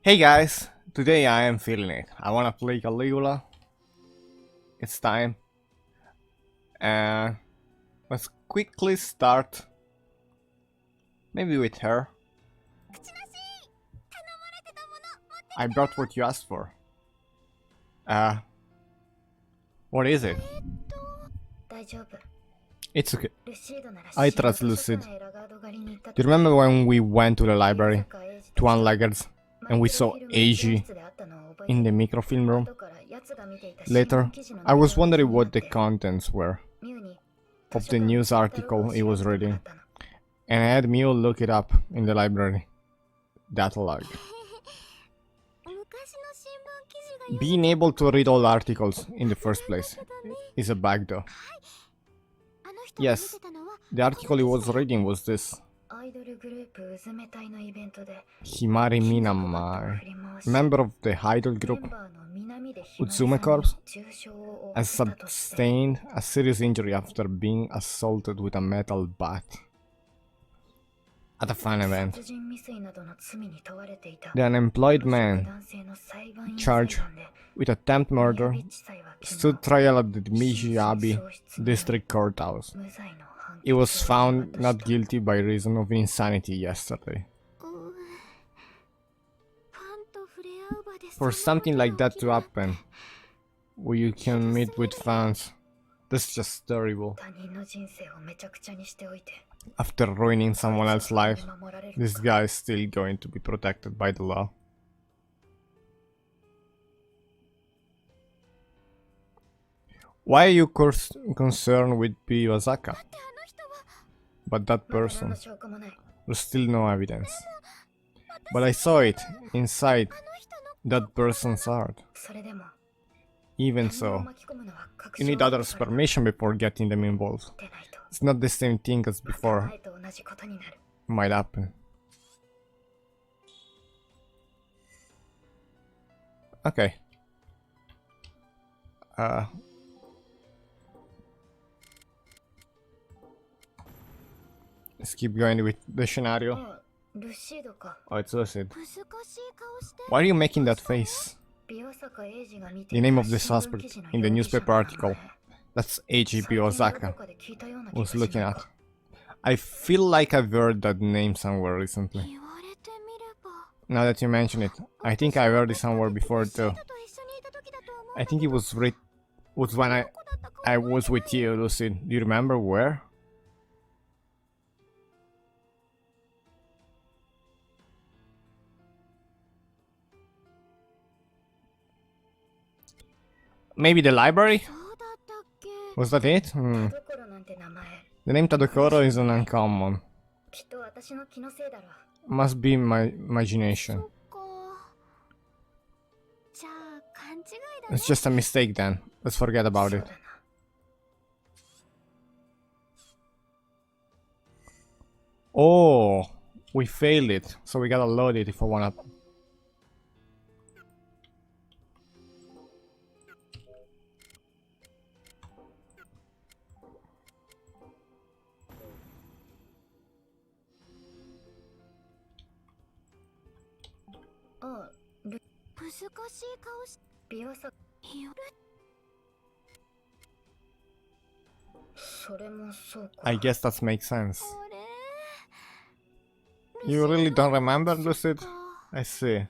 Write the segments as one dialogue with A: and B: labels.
A: Hey guys, today I am feeling it. I wanna play Caligula. It's time. And let's quickly start. Maybe with her. I brought what you asked for. What is it? It's okay. I trust Lucid. Do you remember when we went to the library, to One-Leggers, and we saw AG in the microfilm room? Later, I was wondering what the contents were of the news article he was reading, and I had Mew look it up in the library. That log. Being able to read all articles in the first place is a bug though. Yes, the article he was reading was this. Himari Minamai, member of the idol group Utsume Corps, has sustained a serious injury after being assaulted with a metal bat at a fan event. The unemployed man, charged with attempt murder, stood trial at the Mijiabi District Courthouse. He was found not guilty by reason of insanity yesterday. For something like that to happen, where you can meet with fans, that's just terrible. After ruining someone else's life, this guy is still going to be protected by the law. Why are you concerned with P. Osaka? But that person, there's still no evidence. But I saw it inside that person's heart. Even so, you need others' permission before getting them involved. It's not the same thing as before. Might happen. Okay. Let's keep going with the scenario. Oh, it's Lucid. Why are you making that face? The name of the suspect in the newspaper article. That's AGP Osaka was looking at. I feel like I've heard that name somewhere recently. Now that you mention it, I think I've heard it somewhere before too. I think it was when I was with you, Lucid. Do you remember where? Maybe the library? Was that it? The name Tadokoro is an uncommon. Must be my imagination. It's just a mistake then. Let's forget about it. Oh, we failed it. So we gotta load it if I wanna. I guess that makes sense. You really don't remember, Lucid? I see.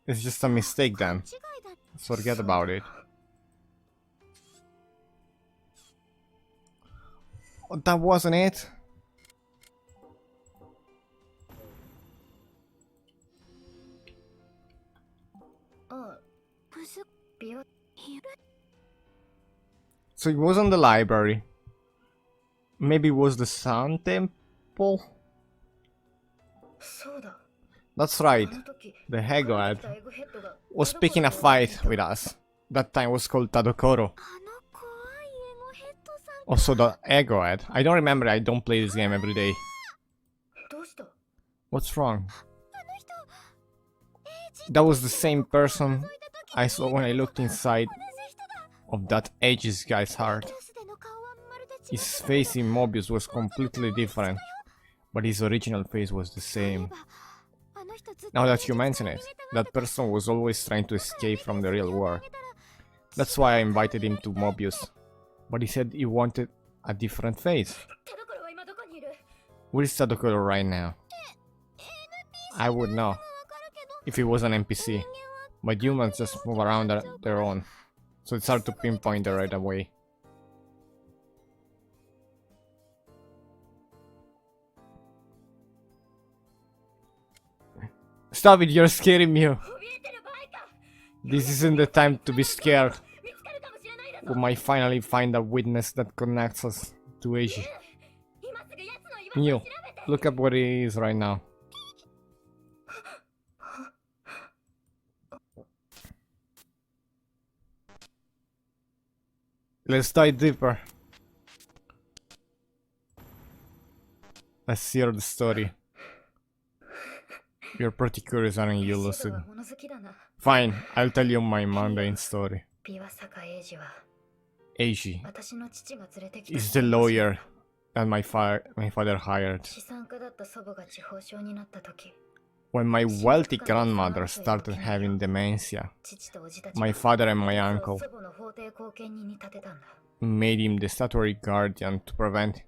A: It's just a mistake then. Let's forget about it. Oh, that wasn't it? So it wasn't the library. Maybe it was the Sun Temple? That's right. The Egghead was picking a fight with us. That time was called Tadokoro. Also the Egghead. I don't remember, I don't play this game every day. What's wrong? That was the same person I saw when I looked inside of that ages guy's heart. His face in Mobius was completely different, but his original face was the same. Now that you mention it, that person was always trying to escape from the real war. That's why I invited him to Mobius. But he said he wanted a different face. Where is Tadokuro right now? I would know if he was an NPC, but humans just move around their own, so it's hard to pinpoint the right away. Stop it, you're scaring me. This isn't the time to be scared. We might finally find a witness that connects us to Eiji. Neo, look up where he is right now. Let's dive deeper. Let's hear the story. You're pretty curious, aren't you, Lucid? Fine, I'll tell you my mundane story. Eiji is the lawyer that my father hired. When my wealthy grandmother started having dementia, my father and my uncle made him the statutory guardian to prevent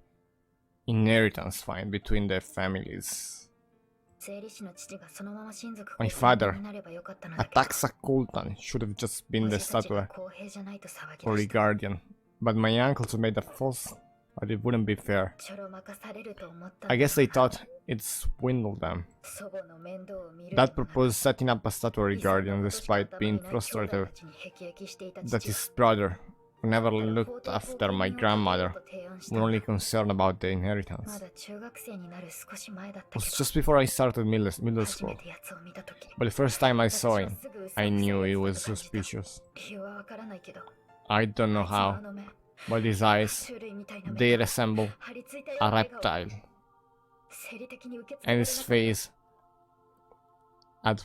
A: inheritance fight between the families. My father, a tax occultant, should have just been the statutory guardian, but my uncles made a fuss, but it wouldn't be fair. I guess they thought it swindled them. Dad proposed setting up a statutory guardian despite being frustrated that his brother, who never looked after my grandmother, was only concerned about the inheritance. It was just before I started middle school, but the first time I saw him, I knew he was suspicious. I don't know how, but his eyes, they resemble a reptile, and his face had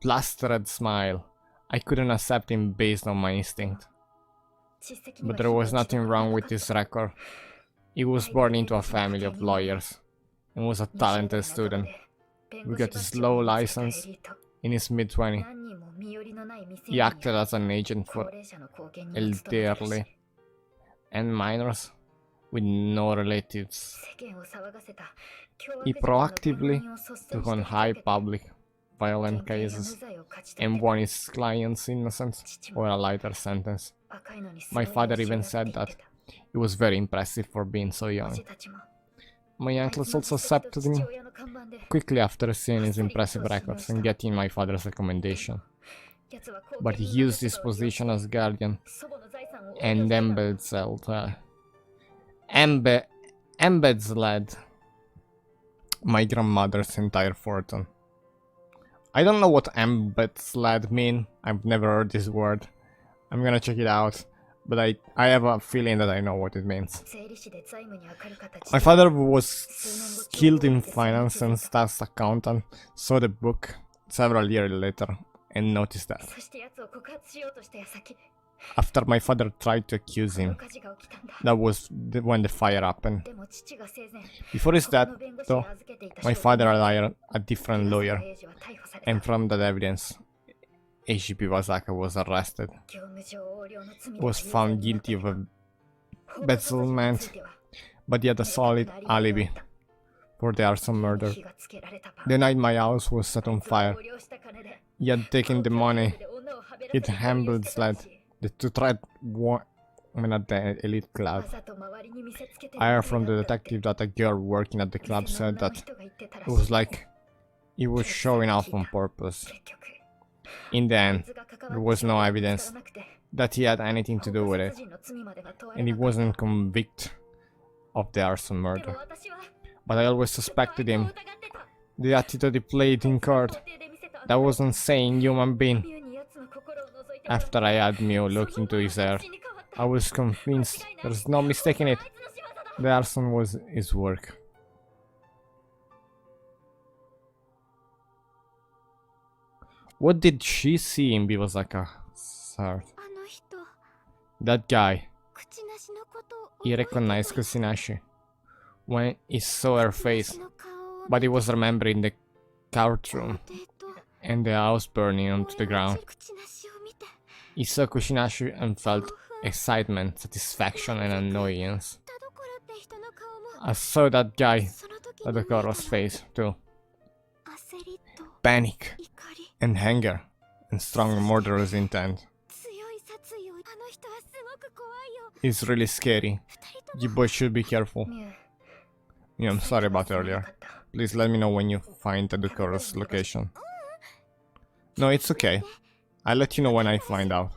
A: plastered smile. I couldn't accept him based on my instinct. But there was nothing wrong with his record. He was born into a family of lawyers and was a talented student. We got his law license in his mid-20s. He acted as an agent for elderly and minors with no relatives. He proactively took on high public violent cases and won his clients' innocence or a lighter sentence. My father even said that he was very impressive for being so young. My uncles also accepted him quickly after seeing his impressive records and getting my father's recommendation. But he used his position as guardian and embezzled my grandmother's entire fortune. I don't know what embezzled mean. I've never heard this word. I'm gonna check it out, but I have a feeling that I know what it means. My father was skilled in finance and tax accountant, saw the book several years later and noticed that. After my father tried to accuse him, that was when the fire happened. Before his death, though, my father hired a different lawyer, and from that evidence, Eiji Iwasaka was arrested. He was found guilty of embezzlement, but he had a solid alibi for the arson murder. The night my house was set on fire, he had taken the money he'd embezzled to threat women at the elite club. I heard from the detective that a girl working at the club said that it was like he was showing off on purpose. In the end, there was no evidence that he had anything to do with it, and he wasn't convicted of the arson murder. But I always suspected him. The attitude he played in court, that was an insane human being. After I had Mio look into his hair, I was convinced there's no mistaking it. The arson was his work. What did she see in Iwasaka's heart? That guy. He recognized Kusinashi when he saw her face, but he was remembering the courtroom and the house burning onto the ground. He saw Kushinashu and felt excitement, satisfaction and annoyance. I saw that guy at the Koro's face too. Panic and anger and strong murderous intent. It's really scary. You boys should be careful. Yeah, I'm sorry about earlier. Please let me know when you find the Koro's location. No, it's okay. I'll let you know when I find out.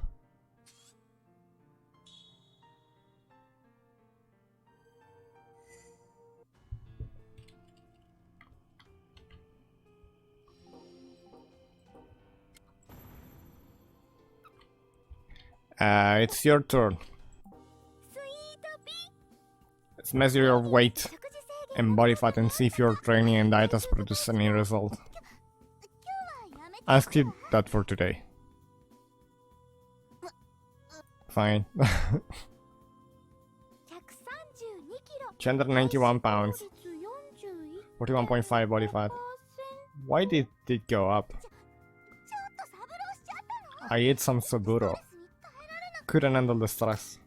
A: It's your turn. Let's measure your weight and body fat and see if your training and diet has produced any result. I'll skip that for today. Fine. 291 pounds. 41.5 body fat. Why did it go up? I ate some Saburo. Couldn't handle the stress.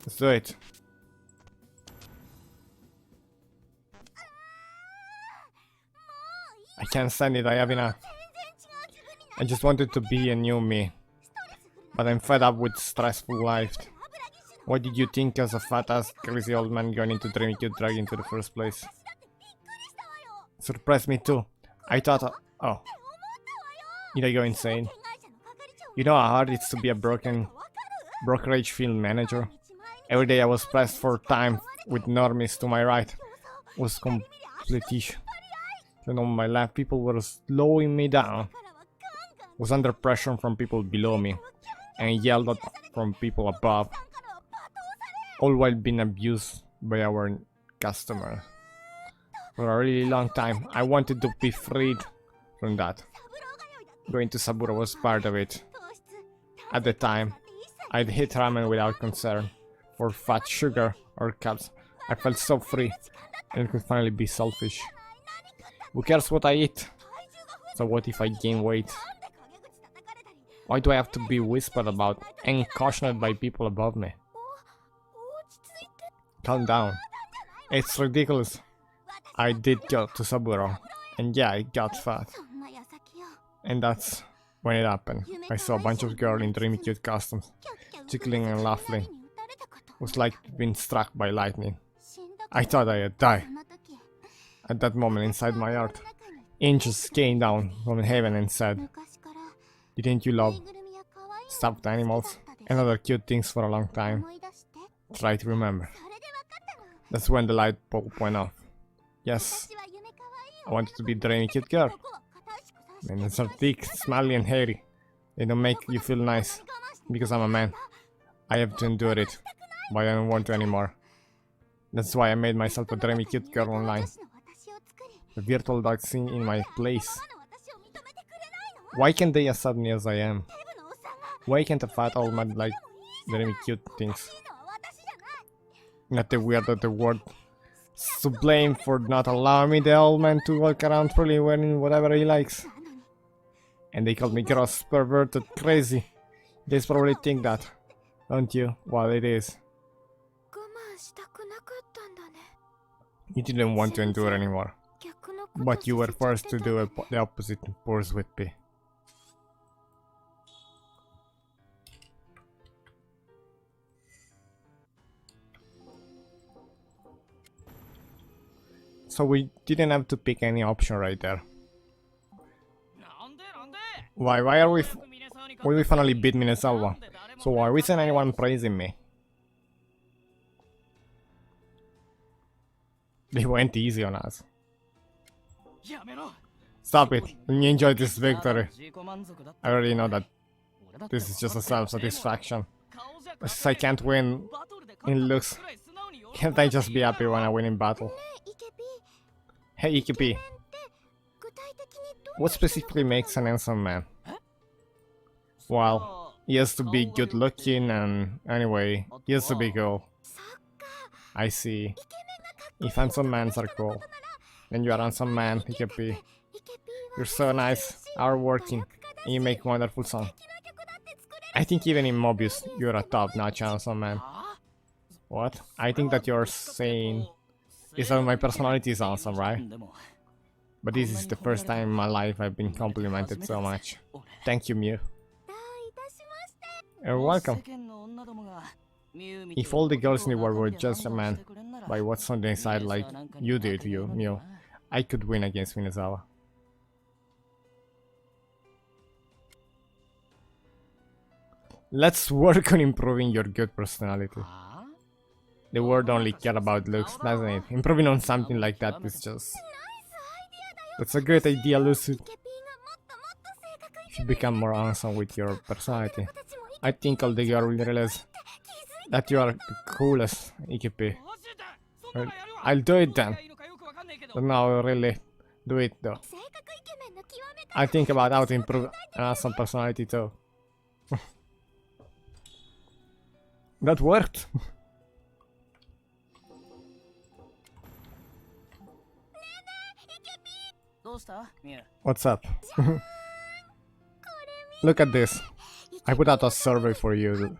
A: Let's do it. I can't stand it, I have enough. I just wanted to be a new me. But I'm fed up with stressful life. What did you think as a fat-ass crazy old man going into Dreamy Cute Drag into the first place? Surprised me too. I thought, oh. Did I go insane? You know how hard it is to be a brokerage field manager? Every day I was pressed for time with normies to my right. Was complete. Then on my left, people were slowing me down. Was under pressure from people below me and yelled at from people above. All while being abused by our customers. For a really long time, I wanted to be freed from that. Going to Saburo was part of it. At the time, I'd hit ramen without concern. For fat, sugar, or carbs, I felt so free and could finally be selfish. Who cares what I eat? So what if I gain weight? Why do I have to be whispered about and cautioned by people above me? Calm down. It's ridiculous. I did go to Saburo, and yeah, I got fat. And that's when it happened. I saw a bunch of girls in dreamy cute costumes, tickling and laughing. It was like being struck by lightning. I thought I had died. At that moment inside my heart, angels came down from heaven and said, "Didn't you love stuffed animals and other cute things for a long time? Try to remember." That's when the light bulb went off. Yes, I wanted to be a dreamy cute girl. Men are thick, smelly and hairy. They don't make you feel nice. Because I'm a man, I have to endure it. But I don't want to anymore. That's why I made myself a dreamy cute girl online. A virtual dog scene in my place. Why can't they accept me as I am? Why can't a fat old man like dreamy cute things? Not the weird of the world. To blame for not allowing me the old man to walk around freely wearing whatever he likes. And they called me gross, perverted, crazy. They probably think that, don't you? Well, it is. You didn't want to endure anymore, but you were forced to do the opposite and force with me. So we didn't have to pick any option right there. Why are we finally beat Minasawa? So why isn't anyone praising me? They went easy on us. Stop it. Let me enjoy this victory. I already know that this is just a self-satisfaction. Since I can't win in looks, can't I just be happy when I win in battle? Hey EKP, what specifically makes an handsome man? Well, he has to be good looking and anyway, he has to be cool. I see. If handsome men are cool, then you are handsome man, Ikepi. You're so nice, hardworking, and you make wonderful songs. I think even in Mobius, you're a top-notch handsome man. What? I think that you're saying is that my personality is handsome, right? But this is the first time in my life I've been complimented so much. Thank you, Mew. You're welcome. If all the girls in the world were just a man, by what's on the inside like you did, Mew, I could win against Minazawa. Let's work on improving your good personality. The world only care about looks, doesn't it? Improving on something like that is just... That's a great idea, Lucid. If you become more handsome with your personality, I think all the girls will realize that you are the coolest, Ikepi. I'll do it then. But now I'll really do it though. I think about how to improve an awesome personality too. That worked! What's up? Look at this. I put out a survey for you.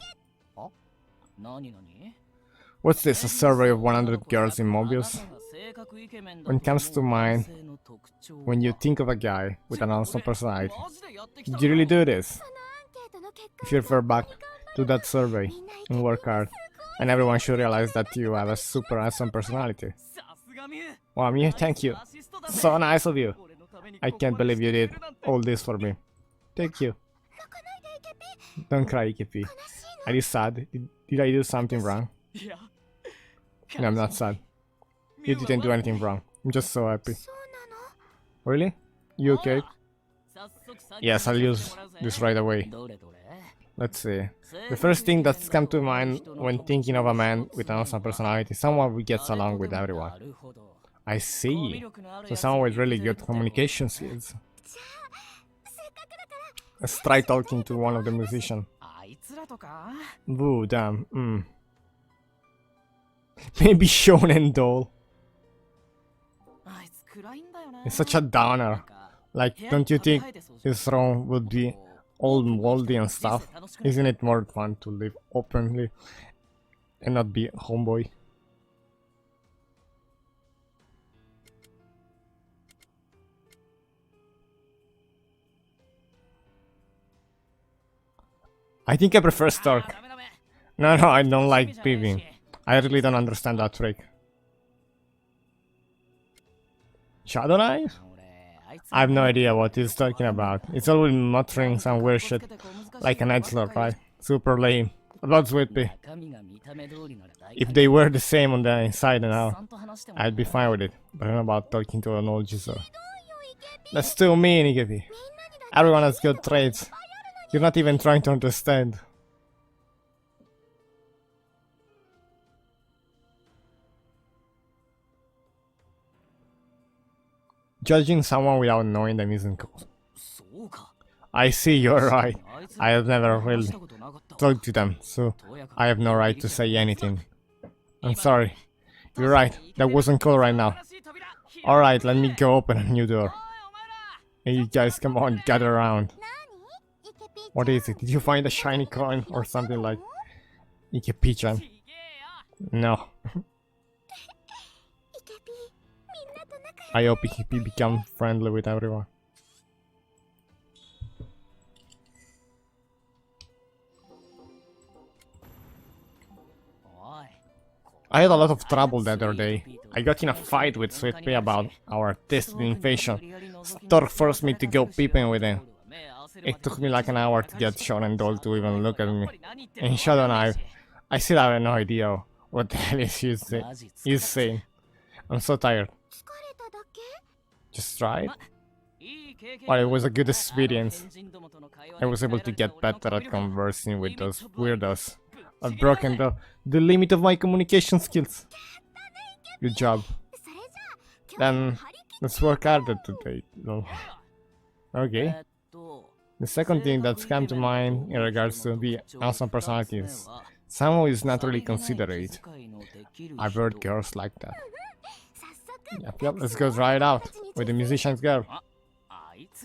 A: What's this, a survey of 100 girls in Mobius? When it comes to mind, when you think of a guy with an handsome personality, did you really do this? If you refer back to that survey and work hard, and everyone should realize that you have a super handsome personality. Wow, Mew, thank you. So nice of you. I can't believe you did all this for me. Thank you. Don't cry, Ikepi. Are you sad? Did I do something wrong? No, I'm not sad. You didn't do anything wrong. I'm just so happy. Really? You okay? Yes, I'll use this right away. Let's see. The first thing that's come to mind when thinking of a man with an awesome personality, someone who gets along with everyone. I see. So someone with really good communication skills. Let's try talking to one of the musicians. Boo, damn. Maybe Shonen Doll. It's such a downer. Like, don't you think his throne would be all moldy and stuff? Isn't it more fun to live openly and not be a homeboy? I think I prefer Stark. No, I don't like peeping. I really don't understand that trick. Shadow Knife? I have no idea what he's talking about. It's always muttering some weird shit, like an edgelord, right? Super lame. About Sweet Pea. If they were the same on the inside and out, I'd be fine with it. But I don't know about talking to an old user. That's too mean, Ikepi. Everyone has good traits. You're not even trying to understand. Judging someone without knowing them isn't cool. I see, you're right. I have never really talked to them, so I have no right to say anything. I'm sorry. You're right, that wasn't cool right now. Alright, let me go open a new door. Hey, you guys, come on, gather around. What is it? Did you find a shiny coin or something like Ikepi-chan? No. I hope Ikepi become friendly with everyone. I had a lot of trouble the other day. I got in a fight with Sweet Pea about our tested invasion. Stork forced me to go peeping with him. It took me like an hour to get Shonen Doll to even look at me. And Shadow Knife, I still have no idea what the hell he's saying. I'm so tired. Just try it? Well, it was a good experience. I was able to get better at conversing with those weirdos. I've broken the limit of my communication skills. Good job. Then, let's work harder today. No. Okay. The second thing that's come to mind in regards to the awesome personality is someone who is naturally considerate. I've heard girls like that. Yep, let's go try it out with the musician's girl.